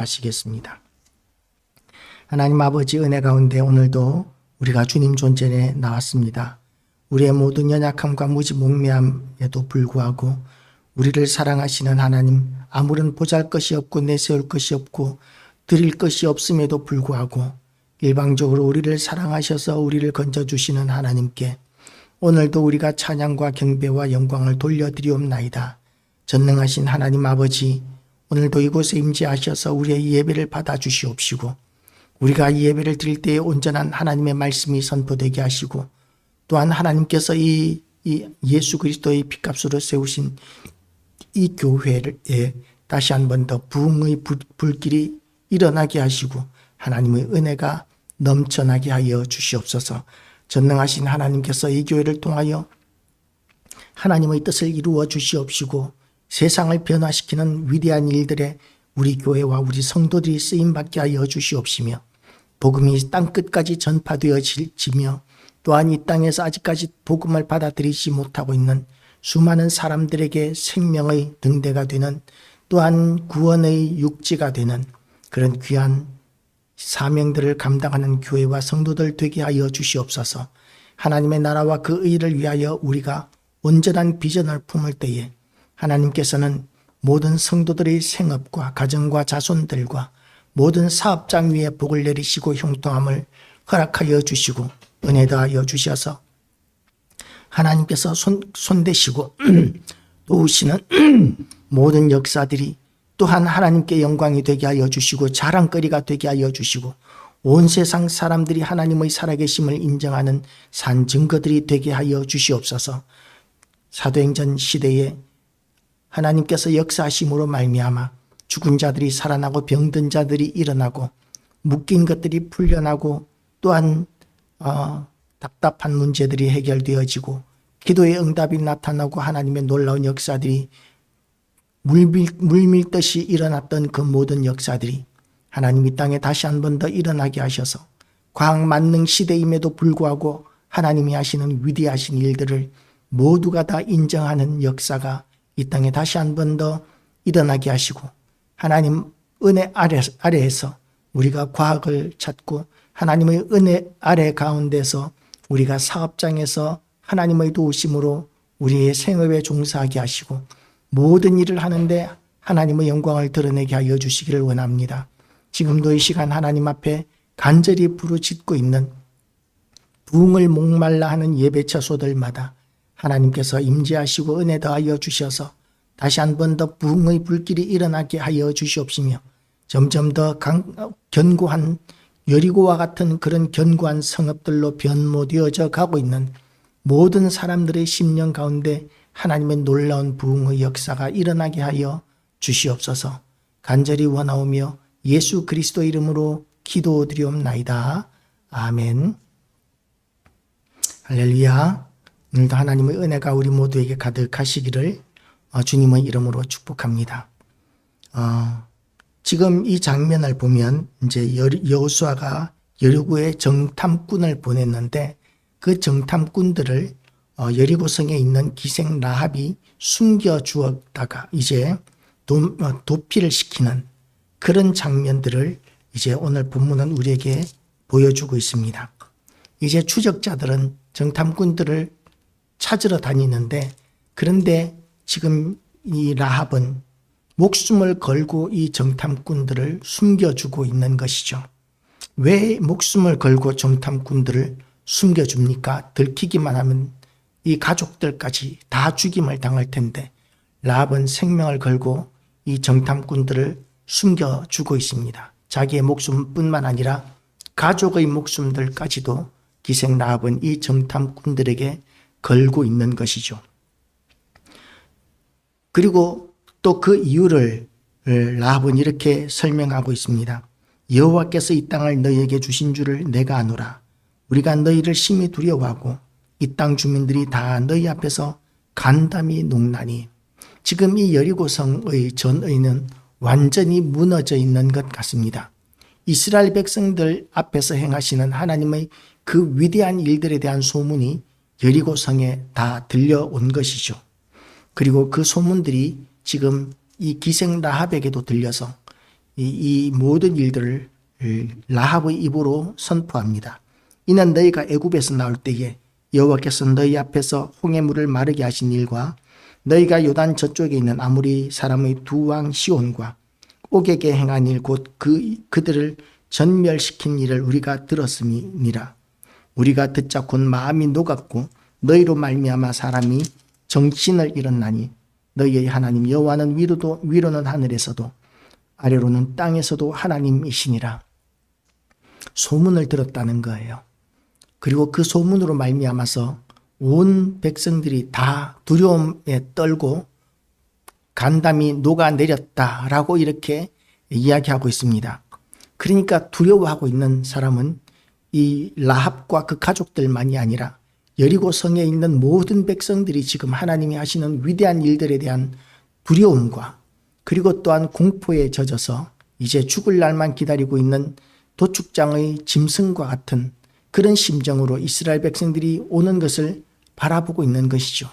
하시겠습니다. 하나님 아버지 은혜 가운데 오늘도 우리가 주님 존전에 나왔습니다. 우리의 모든 연약함과 무지몽매함에도 불구하고 우리를 사랑하시는 하나님, 아무런 보잘것이 없고 내세울 것이 없고 드릴 것이 없음에도 불구하고 일방적으로 우리를 사랑하셔서 우리를 건져주시는 하나님께 오늘도 우리가 찬양과 경배와 영광을 돌려드리옵나이다. 전능하신 하나님 아버지, 오늘도 이곳에 임재하셔서 우리의 예배를 받아주시옵시고 우리가 이 예배를 드릴 때에 온전한 하나님의 말씀이 선포되게 하시고 또한 하나님께서 이 예수 그리스도의 피값으로 세우신 이 교회에 다시 한 번 더 부흥의 불길이 일어나게 하시고 하나님의 은혜가 넘쳐나게 하여 주시옵소서. 전능하신 하나님께서 이 교회를 통하여 하나님의 뜻을 이루어 주시옵시고 세상을 변화시키는 위대한 일들에 우리 교회와 우리 성도들이 쓰임받게 하여 주시옵시며 복음이 땅끝까지 전파되어지며 또한 이 땅에서 아직까지 복음을 받아들이지 못하고 있는 수많은 사람들에게 생명의 등대가 되는 또한 구원의 육지가 되는 그런 귀한 사명들을 감당하는 교회와 성도들 되게 하여 주시옵소서. 하나님의 나라와 그 의를 위하여 우리가 온전한 비전을 품을 때에 하나님께서는 모든 성도들의 생업과 가정과 자손들과 모든 사업장 위에 복을 내리시고 형통함을 허락하여 주시고 은혜 더하여 주셔서 하나님께서 손대시고 도우시는 모든 역사들이 또한 하나님께 영광이 되게 하여 주시고 자랑거리가 되게 하여 주시고 온 세상 사람들이 하나님의 살아계심을 인정하는 산 증거들이 되게 하여 주시옵소서. 사도행전 시대에 하나님께서 역사하심으로 말미암아 죽은 자들이 살아나고 병든 자들이 일어나고 묶인 것들이 풀려나고 또한 답답한 문제들이 해결되어지고 기도의 응답이 나타나고 하나님의 놀라운 역사들이 물밀듯이 일어났던 그 모든 역사들이 하나님 이 땅에 다시 한 번 더 일어나게 하셔서 과학 만능 시대임에도 불구하고 하나님이 하시는 위대하신 일들을 모두가 다 인정하는 역사가 이 땅에 다시 한 번 더 일어나게 하시고 하나님 은혜 아래에서 우리가 과학을 찾고 하나님의 은혜 아래 가운데서 우리가 사업장에서 하나님의 도우심으로 우리의 생업에 종사하게 하시고 모든 일을 하는데 하나님의 영광을 드러내게 하여 주시기를 원합니다. 지금도 이 시간 하나님 앞에 간절히 부르짖고 있는 부흥을 목말라 하는 예배 처소들마다 하나님께서 임재하시고 은혜 더하여 주셔서 다시 한 번 더 부흥의 불길이 일어나게 하여 주시옵시며 점점 더 견고한 여리고와 같은 그런 견고한 성읍들로 변모되어져 가고 있는 모든 사람들의 심령 가운데 하나님의 놀라운 부흥의 역사가 일어나게 하여 주시옵소서. 간절히 원하오며 예수 그리스도 이름으로 기도드리옵나이다. 아멘. 할렐루야. 오늘도 하나님의 은혜가 우리 모두에게 가득하시기를 주님의 이름으로 축복합니다. 지금 이 장면을 보면 이제 여호수아가 여리고에 정탐꾼을 보냈는데 그 정탐꾼들을 여리고성에 있는 기생 라합이 숨겨 주었다가 이제 도피를 시키는 그런 장면들을 이제 오늘 본문은 우리에게 보여주고 있습니다. 이제 추적자들은 정탐꾼들을 찾으러 다니는데 그런데 지금 이 라합은 목숨을 걸고 이 정탐꾼들을 숨겨주고 있는 것이죠. 왜 목숨을 걸고 정탐꾼들을 숨겨줍니까? 들키기만 하면 이 가족들까지 다 죽임을 당할 텐데 라합은 생명을 걸고 이 정탐꾼들을 숨겨주고 있습니다. 자기의 목숨뿐만 아니라 가족의 목숨들까지도 기생 라합은 이 정탐꾼들에게 걸고 있는 것이죠. 그리고 또 그 이유를 라합은 이렇게 설명하고 있습니다. 여호와께서 이 땅을 너희에게 주신 줄을 내가 아노라. 우리가 너희를 심히 두려워하고 이 땅 주민들이 다 너희 앞에서 간담이 녹나니. 지금 이 여리고성의 전의는 완전히 무너져 있는 것 같습니다. 이스라엘 백성들 앞에서 행하시는 하나님의 그 위대한 일들에 대한 소문이 여리고성에 다 들려온 것이죠. 그리고 그 소문들이 지금 이 기생 라합에게도 들려서 이 모든 일들을 라합의 입으로 선포합니다. 이는 너희가 애굽에서 나올 때에 여호와께서 너희 앞에서 홍해 물을 마르게 하신 일과 너희가 요단 저쪽에 있는 아모리 사람의 두 왕 시온과 옥에게 행한 일 곧 그들을 전멸시킨 일을 우리가 들었음이니라. 우리가 듣자 곧 마음이 녹았고 너희로 말미암아 사람이 정신을 잃었나니 너희의 하나님 여호와는 위로는 하늘에서도 아래로는 땅에서도 하나님이시니라. 소문을 들었다는 거예요. 그리고 그 소문으로 말미암아서 온 백성들이 다 두려움에 떨고 간담이 녹아내렸다라고 이렇게 이야기하고 있습니다. 그러니까 두려워하고 있는 사람은 이 라합과 그 가족들만이 아니라 여리고 성에 있는 모든 백성들이 지금 하나님이 하시는 위대한 일들에 대한 두려움과 그리고 또한 공포에 젖어서 이제 죽을 날만 기다리고 있는 도축장의 짐승과 같은 그런 심정으로 이스라엘 백성들이 오는 것을 바라보고 있는 것이죠.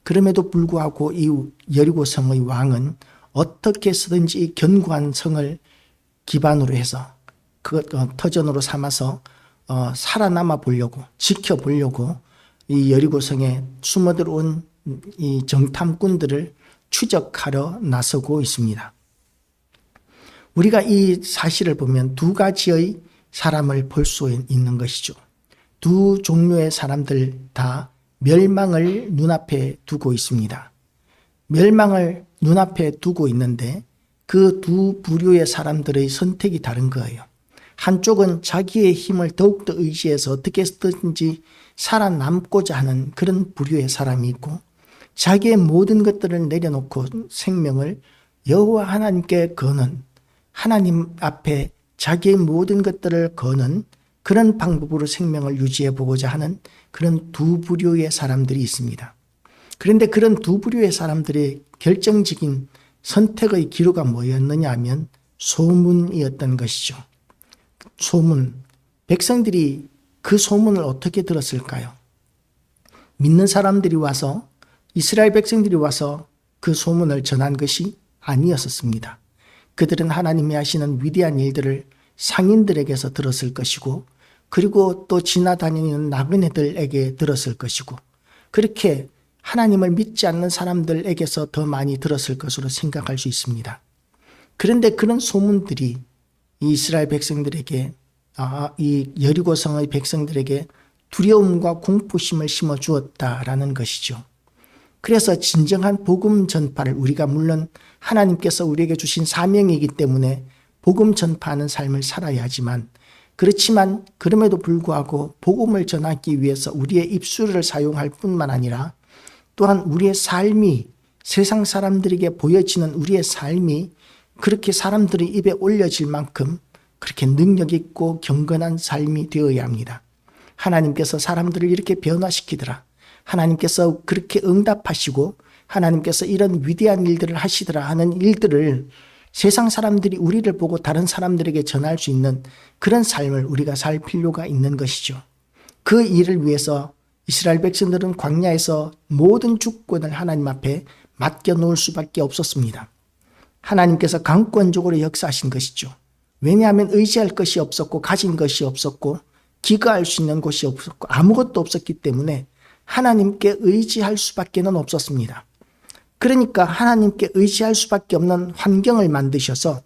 그럼에도 불구하고 이 여리고 성의 왕은 어떻게 해서든지 견고한 성을 기반으로 해서 그 터전으로 삼아서 살아남아 보려고 지켜보려고 이 여리고 성에 숨어들어온 이 정탐꾼들을 추적하려 나서고 있습니다. 우리가 이 사실을 보면 두 가지의 사람을 볼 수 있는 것이죠. 두 종류의 사람들 다 멸망을 눈앞에 두고 있습니다. 멸망을 눈앞에 두고 있는데 그 두 부류의 사람들의 선택이 다른 거예요. 한쪽은 자기의 힘을 더욱더 의지해서 어떻게 해서든지 살아남고자 하는 그런 부류의 사람이 있고 자기의 모든 것들을 내려놓고 생명을 여호와 하나님께 거는 하나님 앞에 자기의 모든 것들을 거는 그런 방법으로 생명을 유지해 보고자 하는 그런 두 부류의 사람들이 있습니다. 그런데 그런 두 부류의 사람들의 결정적인 선택의 기로가 뭐였느냐 하면 소문이었던 것이죠. 소문. 백성들이 그 소문을 어떻게 들었을까요? 믿는 사람들이 와서 이스라엘 백성들이 와서 그 소문을 전한 것이 아니었습니다. 그들은 하나님이 하시는 위대한 일들을 상인들에게서 들었을 것이고 그리고 또 지나다니는 나그네들에게 들었을 것이고 그렇게 하나님을 믿지 않는 사람들에게서 더 많이 들었을 것으로 생각할 수 있습니다. 그런데 그런 소문들이 이스라엘 백성들에게 이 여리고 성의 백성들에게 두려움과 공포심을 심어 주었다라는 것이죠. 그래서 진정한 복음 전파를 우리가 물론 하나님께서 우리에게 주신 사명이기 때문에 복음 전파하는 삶을 살아야 하지만 그렇지만 그럼에도 불구하고 복음을 전하기 위해서 우리의 입술을 사용할 뿐만 아니라 또한 우리의 삶이 세상 사람들에게 보여지는 우리의 삶이 그렇게 사람들의 입에 올려질 만큼 그렇게 능력 있고 경건한 삶이 되어야 합니다. 하나님께서 사람들을 이렇게 변화시키더라. 하나님께서 그렇게 응답하시고 하나님께서 이런 위대한 일들을 하시더라 하는 일들을 세상 사람들이 우리를 보고 다른 사람들에게 전할 수 있는 그런 삶을 우리가 살 필요가 있는 것이죠. 그 일을 위해서 이스라엘 백성들은 광야에서 모든 주권을 하나님 앞에 맡겨놓을 수밖에 없었습니다. 하나님께서 강권적으로 역사하신 것이죠. 왜냐하면 의지할 것이 없었고 가진 것이 없었고 기거할 수 있는 곳이 없었고 아무것도 없었기 때문에 하나님께 의지할 수밖에는 없었습니다. 그러니까 하나님께 의지할 수밖에 없는 환경을 만드셔서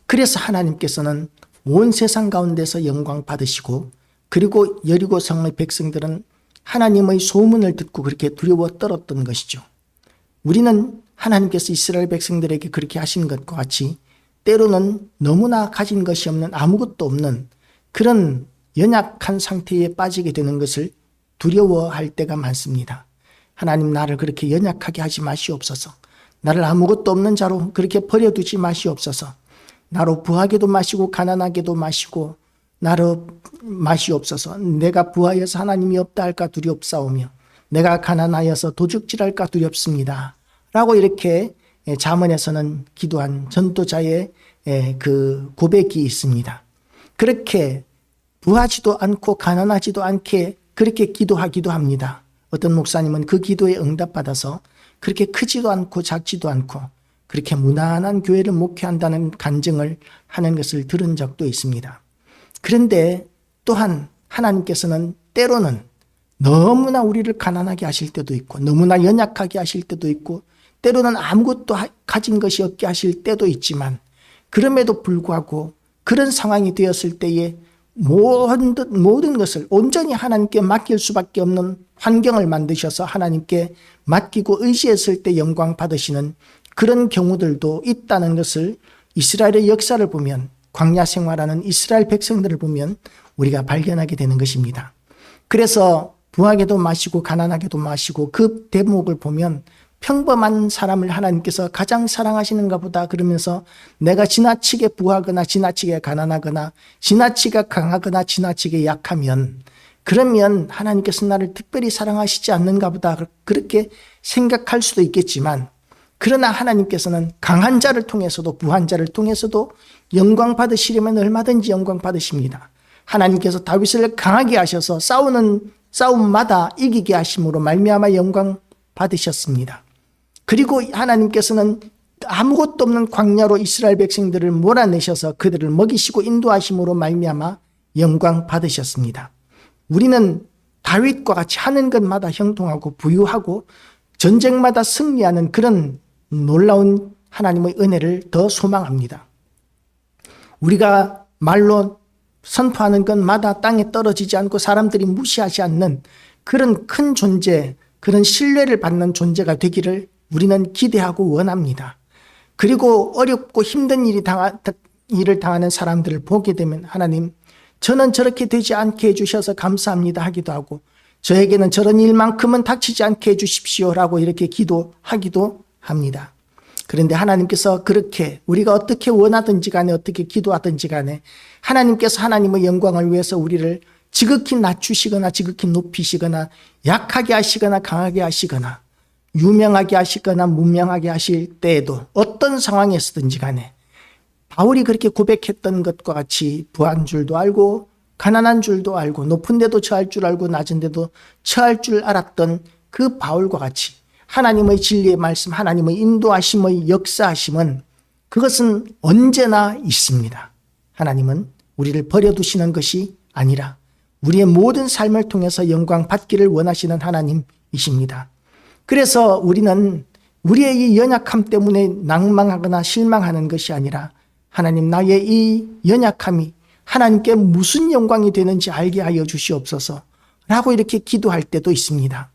그래서 하나님께서는 온 세상 가운데서 영광 받으시고 그리고 여리고 성의 백성들은 하나님의 소문을 듣고 그렇게 두려워 떨었던 것이죠. 우리는 하나님께서 이스라엘 백성들에게 그렇게 하신 것과 같이 때로는 너무나 가진 것이 없는 아무것도 없는 그런 연약한 상태에 빠지게 되는 것을 두려워할 때가 많습니다. 하나님 나를 그렇게 연약하게 하지 마시옵소서. 나를 아무것도 없는 자로 그렇게 버려두지 마시옵소서. 나로 부하게도 마시고 가난하게도 마시고 나로 마시옵소서. 내가 부하여서 하나님이 없다 할까 두렵사오며 내가 가난하여서 도적질할까 두렵습니다. 라고 이렇게 잠언에서는 기도한 전도자의 그 고백이 있습니다. 그렇게 부하지도 않고 가난하지도 않게 그렇게 기도하기도 합니다. 어떤 목사님은 그 기도에 응답받아서 그렇게 크지도 않고 작지도 않고 그렇게 무난한 교회를 목회한다는 간증을 하는 것을 들은 적도 있습니다. 그런데 또한 하나님께서는 때로는 너무나 우리를 가난하게 하실 때도 있고 너무나 연약하게 하실 때도 있고 때로는 아무것도 가진 것이 없게 하실 때도 있지만 그럼에도 불구하고 그런 상황이 되었을 때에 모든 것을 온전히 하나님께 맡길 수밖에 없는 환경을 만드셔서 하나님께 맡기고 의지했을 때 영광 받으시는 그런 경우들도 있다는 것을 이스라엘의 역사를 보면 광야 생활하는 이스라엘 백성들을 보면 우리가 발견하게 되는 것입니다. 그래서 부하게도 마시고 가난하게도 마시고 그 대목을 보면 평범한 사람을 하나님께서 가장 사랑하시는가 보다 그러면서 내가 지나치게 부하거나 지나치게 가난하거나 지나치게 강하거나 지나치게 약하면 그러면 하나님께서 나를 특별히 사랑하시지 않는가 보다 그렇게 생각할 수도 있겠지만 그러나 하나님께서는 강한 자를 통해서도 부한 자를 통해서도 영광 받으시려면 얼마든지 영광 받으십니다. 하나님께서 다윗을 강하게 하셔서 싸움마다 이기게 하심으로 말미암아 영광 받으셨습니다. 그리고 하나님께서는 아무것도 없는 광야로 이스라엘 백성들을 몰아내셔서 그들을 먹이시고 인도하심으로 말미암아 영광 받으셨습니다. 우리는 다윗과 같이 하는 것마다 형통하고 부유하고 전쟁마다 승리하는 그런 놀라운 하나님의 은혜를 더 소망합니다. 우리가 말로 선포하는 것마다 땅에 떨어지지 않고 사람들이 무시하지 않는 그런 큰 존재, 그런 신뢰를 받는 존재가 되기를 우리는 기대하고 원합니다. 그리고 어렵고 힘든 일을 당하는 사람들을 보게 되면 하나님, 저는 저렇게 되지 않게 해주셔서 감사합니다 하기도 하고 저에게는 저런 일만큼은 닥치지 않게 해주십시오라고 이렇게 기도하기도 합니다. 그런데 하나님께서 그렇게 우리가 어떻게 원하든지 간에 어떻게 기도하든지 간에 하나님께서 하나님의 영광을 위해서 우리를 지극히 낮추시거나 지극히 높이시거나 약하게 하시거나 강하게 하시거나 유명하게 하시거나 무명하게 하실 때에도 어떤 상황에서든지 간에 바울이 그렇게 고백했던 것과 같이 부한 줄도 알고 가난한 줄도 알고 높은 데도 처할 줄 알고 낮은 데도 처할 줄 알았던 그 바울과 같이 하나님의 진리의 말씀, 하나님의 인도하심의 역사하심은 그것은 언제나 있습니다. 하나님은 우리를 버려두시는 것이 아니라 우리의 모든 삶을 통해서 영광 받기를 원하시는 하나님이십니다. 그래서 우리는 우리의 이 연약함 때문에 낭망하거나 실망하는 것이 아니라 하나님, 나의 이 연약함이 하나님께 무슨 영광이 되는지 알게 하여 주시옵소서 라고 이렇게 기도할 때도 있습니다.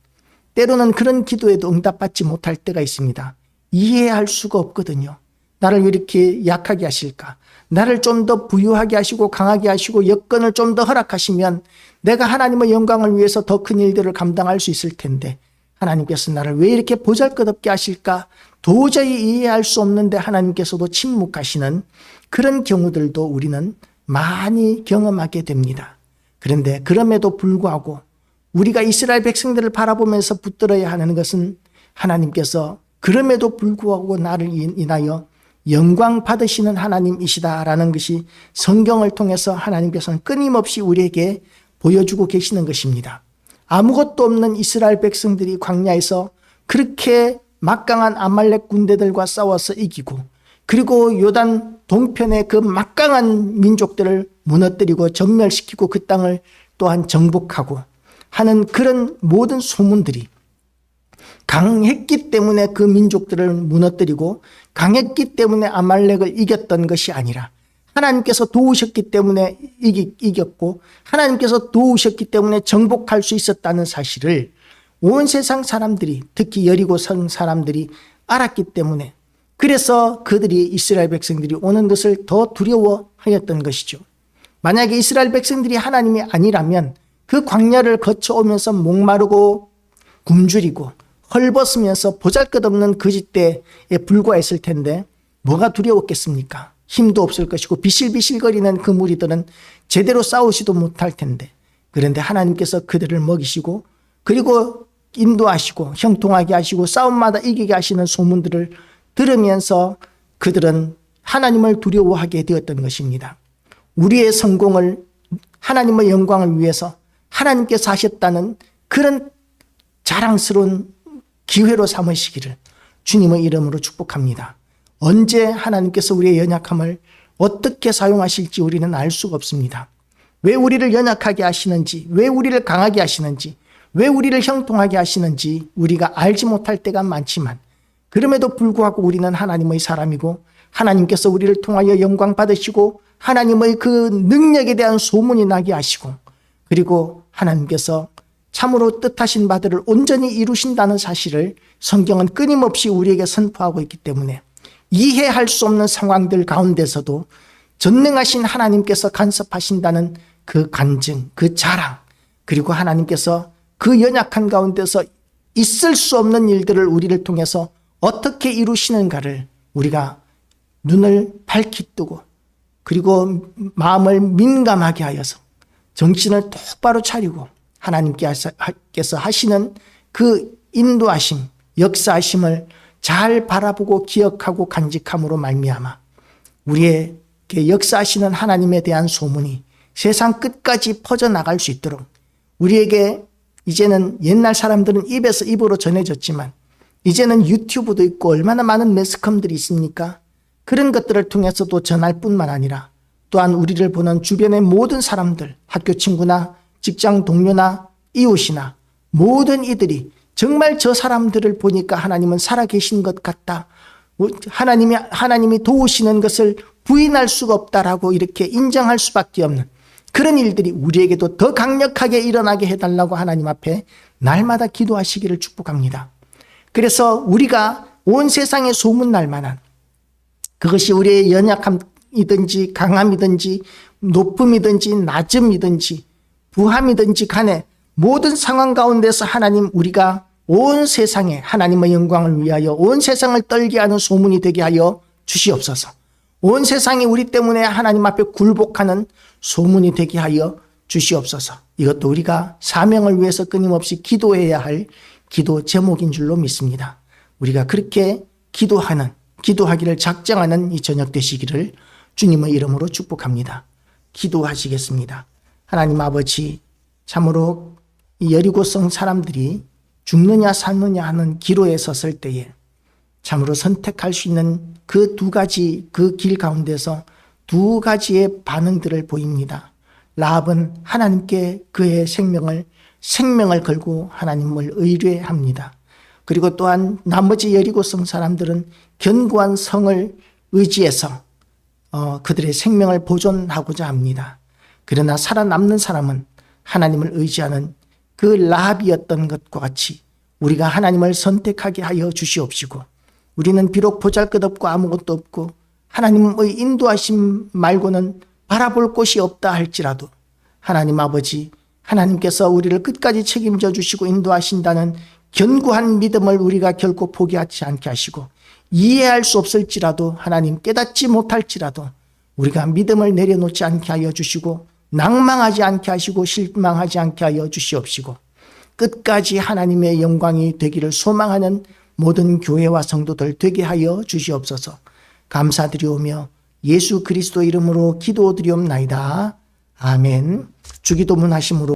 때로는 그런 기도에도 응답받지 못할 때가 있습니다. 이해할 수가 없거든요. 나를 왜 이렇게 약하게 하실까? 나를 좀 더 부유하게 하시고 강하게 하시고 여건을 좀 더 허락하시면 내가 하나님의 영광을 위해서 더 큰 일들을 감당할 수 있을 텐데 하나님께서 나를 왜 이렇게 보잘것없게 하실까? 도저히 이해할 수 없는데 하나님께서도 침묵하시는 그런 경우들도 우리는 많이 경험하게 됩니다. 그런데 그럼에도 불구하고 우리가 이스라엘 백성들을 바라보면서 붙들어야 하는 것은 하나님께서 그럼에도 불구하고 나를 인하여 영광 받으시는 하나님이시다라는 것이 성경을 통해서 하나님께서는 끊임없이 우리에게 보여주고 계시는 것입니다. 아무것도 없는 이스라엘 백성들이 광야에서 그렇게 막강한 아말렉 군대들과 싸워서 이기고 그리고 요단 동편의 그 막강한 민족들을 무너뜨리고 전멸시키고 그 땅을 또한 정복하고 하는 그런 모든 소문들이 강했기 때문에 그 민족들을 무너뜨리고 강했기 때문에 아말렉을 이겼던 것이 아니라 하나님께서 도우셨기 때문에 이겼고 하나님께서 도우셨기 때문에 정복할 수 있었다는 사실을 온 세상 사람들이 특히 여리고 성 사람들이 알았기 때문에 그래서 그들이 이스라엘 백성들이 오는 것을 더 두려워하였던 것이죠. 만약에 이스라엘 백성들이 하나님이 아니라면 그 광야를 거쳐오면서 목마르고 굶주리고 헐벗으면서 보잘것없는 거짓대에 불과했을 텐데 뭐가 두려웠겠습니까? 힘도 없을 것이고 비실비실거리는 그 무리들은 제대로 싸우지도 못할 텐데 그런데 하나님께서 그들을 먹이시고 그리고 인도하시고 형통하게 하시고 싸움마다 이기게 하시는 소문들을 들으면서 그들은 하나님을 두려워하게 되었던 것입니다. 우리의 성공을 하나님의 영광을 위해서 하나님께서 하셨다는 그런 자랑스러운 기회로 삼으시기를 주님의 이름으로 축복합니다. 언제 하나님께서 우리의 연약함을 어떻게 사용하실지 우리는 알 수가 없습니다. 왜 우리를 연약하게 하시는지, 왜 우리를 강하게 하시는지, 왜 우리를 형통하게 하시는지 우리가 알지 못할 때가 많지만, 그럼에도 불구하고 우리는 하나님의 사람이고 하나님께서 우리를 통하여 영광 받으시고 하나님의 그 능력에 대한 소문이 나게 하시고, 그리고 하나님께서 참으로 뜻하신 바들을 온전히 이루신다는 사실을 성경은 끊임없이 우리에게 선포하고 있기 때문에 이해할 수 없는 상황들 가운데서도 전능하신 하나님께서 간섭하신다는 그 간증, 그 자랑, 그리고 하나님께서 그 연약한 가운데서 있을 수 없는 일들을 우리를 통해서 어떻게 이루시는가를 우리가 눈을 밝히 뜨고, 그리고 마음을 민감하게 하여서 정신을 똑바로 차리고 하나님께서 하시는 그 인도하심, 역사하심을 잘 바라보고 기억하고 간직함으로 말미암아 우리에게 역사하시는 하나님에 대한 소문이 세상 끝까지 퍼져나갈 수 있도록, 우리에게 이제는 옛날 사람들은 입에서 입으로 전해졌지만 이제는 유튜브도 있고 얼마나 많은 매스컴들이 있습니까? 그런 것들을 통해서도 전할 뿐만 아니라 또한 우리를 보는 주변의 모든 사람들, 학교 친구나 직장 동료나 이웃이나 모든 이들이 정말 저 사람들을 보니까 하나님은 살아계신 것 같다, 하나님이 도우시는 것을 부인할 수가 없다라고 이렇게 인정할 수밖에 없는 그런 일들이 우리에게도 더 강력하게 일어나게 해달라고 하나님 앞에 날마다 기도하시기를 축복합니다. 그래서 우리가 온 세상에 소문날 만한, 그것이 우리의 연약함이든지 강함이든지 높음이든지 낮음이든지 부함이든지 간에 모든 상황 가운데서 하나님, 우리가 온 세상에 하나님의 영광을 위하여 온 세상을 떨게 하는 소문이 되게 하여 주시옵소서. 온 세상이 우리 때문에 하나님 앞에 굴복하는 소문이 되게 하여 주시옵소서. 이것도 우리가 사명을 위해서 끊임없이 기도해야 할 기도 제목인 줄로 믿습니다. 우리가 그렇게 기도하기를 작정하는 이 저녁 되시기를 주님의 이름으로 축복합니다. 기도하시겠습니다. 하나님 아버지, 참으로 이 여리고성 사람들이 죽느냐 사느냐 하는 기로에 섰을 때에 참으로 선택할 수 있는 그 두 가지, 그 길 가운데서 두 가지의 반응들을 보입니다. 라합은 하나님께 그의 생명을 걸고 하나님을 의뢰합니다. 그리고 또한 나머지 여리고성 사람들은 견고한 성을 의지해서 그들의 생명을 보존하고자 합니다. 그러나 살아남는 사람은 하나님을 의지하는 그 라합이었던 것과 같이 우리가 하나님을 선택하게 하여 주시옵시고, 우리는 비록 보잘것없고 아무것도 없고 하나님의 인도하심 말고는 바라볼 곳이 없다 할지라도 하나님 아버지, 하나님께서 우리를 끝까지 책임져 주시고 인도하신다는 견고한 믿음을 우리가 결코 포기하지 않게 하시고, 이해할 수 없을지라도 하나님 깨닫지 못할지라도 우리가 믿음을 내려놓지 않게 하여 주시고, 낭망하지 않게 하시고 실망하지 않게 하여 주시옵시고, 끝까지 하나님의 영광이 되기를 소망하는 모든 교회와 성도들 되게 하여 주시옵소서. 감사드리오며 예수 그리스도 이름으로 기도드리옵나이다. 아멘. 주기도문 하심으로